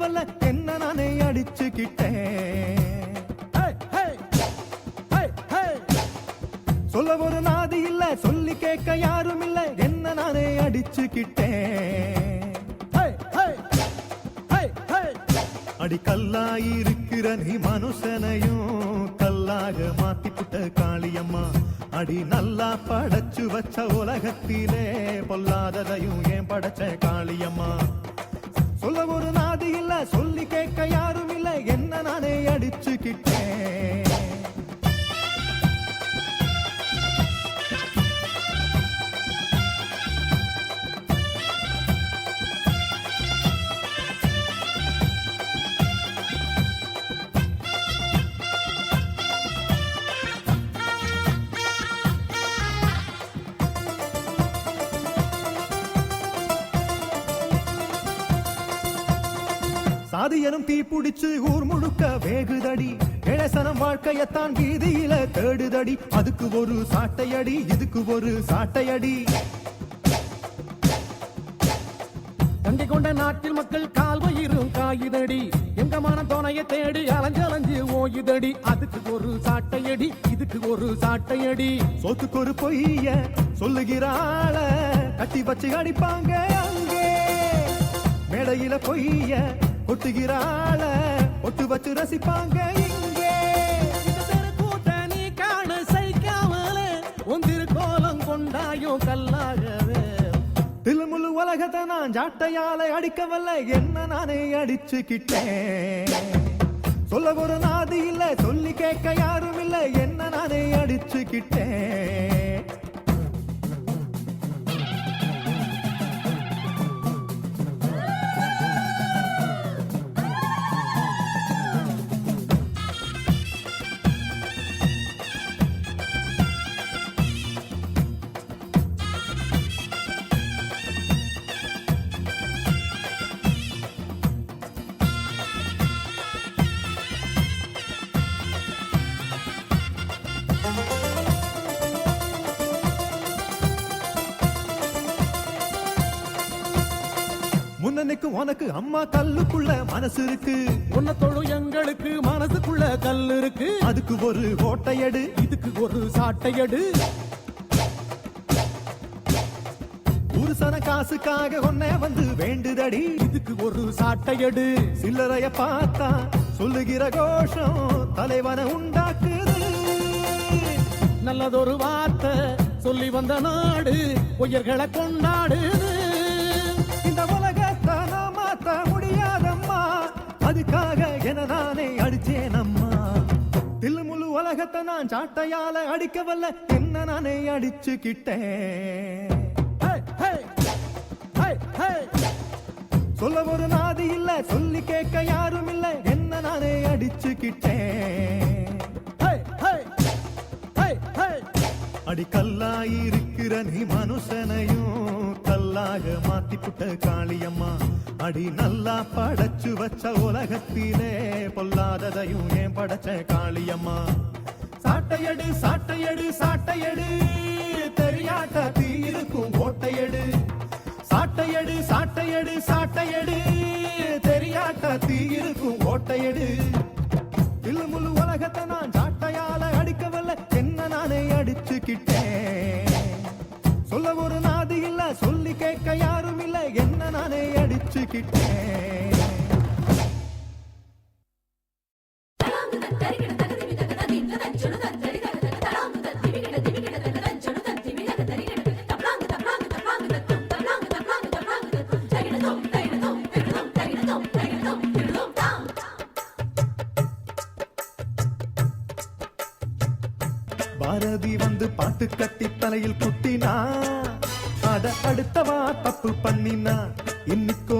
அடிக்கவல்ல என்ன நானே அடிச்சுக்கிட்டேன். சொல்ல ஒரு நாதி இல்ல, சொல்லி கேட்க யாரும் இல்ல, என்ன நானே அடிச்சுக்கிட்டேன். அடி கல்லாயிருக்கிற நீ மனுஷனையும் கல்லாக மாத்திப்புட்ட காளியம்மா. அடி நல்லா படைச்சு வச்ச உலகத்திலே பொல்லாததையும் ஏன் படைச்ச காளியம்மா. சொல்ல ஒரு நாதி இல்ல, சொல்லி கேட்க யாரும் இல்ல, என்ன நானே அடிச்சுக்கிட்டேன். சாதியனும் தீ பிடிச்சு ஊர் முழுக்க வேகுதடி. இளசனம் வாழ்க்கையத்தான் வீதியில தேடுதடி. அதுக்கு ஒரு சாட்டையடி, இதுக்கு ஒரு சாட்டையடி. கங்கை கொண்ட நாட்டில் மக்கள் கால்வயிரும் காயுதடி. எங்க மனம் துணையை தேடி அலைஞ்சு ஓயுதடி. அதுக்கு ஒரு சாட்டையடி, இதுக்கு ஒரு சாட்டையடி. சொத்துக்கு ஒரு பொய்ய சொல்லுகிறாள கட்டி வச்சு அடிப்பாங்க அங்கே. மேடையில பொய்ய ஒட்டுகிறாள ஒட்டு வச்சு ரசிப்பாங்க இங்கே. கூட்டணி காண சைக்காமல ஒந்திரு கோலம் கொண்டாயோ கல்லாகவே. தில்முழு உலகத்தை நான் ஜாட்டையால அடிக்கவல்ல, என்ன நானே அடிச்சுக்கிட்டேன். சொல்ல ஒரு நாதி இல்ல, சொல்லி கேட்க யாரும் இல்ல, என்ன நானே அடிச்சுக்கிட்டேன். முன்னன்னைக்கு உனக்கு அம்மா கல்லுக்குள்ள மனசு இருக்கு. உன்னத்தோடு எங்களுக்கு மனசுக்குள்ள கல் இருக்கு. அதுக்கு ஒரு ஓட்டையடு, இதுக்கு ஒரு சாட்டையடு. புருஷன காசுக்காக ஒன்னே வந்து வேண்டுதடி. இதுக்கு ஒரு சாட்டையடு. சில்லறைய பார்த்தா சொல்லுகிற கோஷம் தலைவனை உண்டாக்குது. நல்லதொரு வார்த்தை சொல்லி வந்த நாடு பொய்யர்களை கொண்டாடுது. இந்த உலகத்தை நான் மாத்த முடியாதம்மா, அதுக்காக என நானே அடிச்சேனம்மா. தில்முழு உலகத்தை நான் சாட்டையால அடிக்கவல்ல, என்ன நானே அடிச்சுக்கிட்டேன். சொல்ல ஒரு நாதி இல்ல, சொல்லி கேட்க யாரும் இல்ல, என்ன நானே அடிச்சுக்கிட்டேன். அடி கல்லாயிருக்கிற நீ மனுஷனையும் கல்லாக மாத்திப்புட்ட காளியம்மா. அடி நல்லா படைச்சு வச்ச உலகத்திலே பொல்லாததையும் ஏன் படைச்ச காளியம்மா. சாட்டையடு சாட்டையடு சாட்டையடு, தெரியாட்ட தீ இருக்கும் கோட்டையடு. சாட்டையடு சாட்டையடு சாட்டையடு, தெரியாட்ட தீ இருக்கும் கோட்டையடு. தில்முழு உலகத்தை நான் சாட்டையால அடிக்கவல்ல, என்ன நானே அடிச்சுக்கிட்டேன். சொல்ல ஒரு நாதி இல்ல, சொல்லி கேட்க யாரும் இல்ல, என்ன நானே அடிச்சுக்கிட்டேன். பாரதி வந்து பாட்டு கட்டி தலையில் குட்டினா, அட அடுத்தவா தப்பு பண்ணினா. இன்னைக்கோ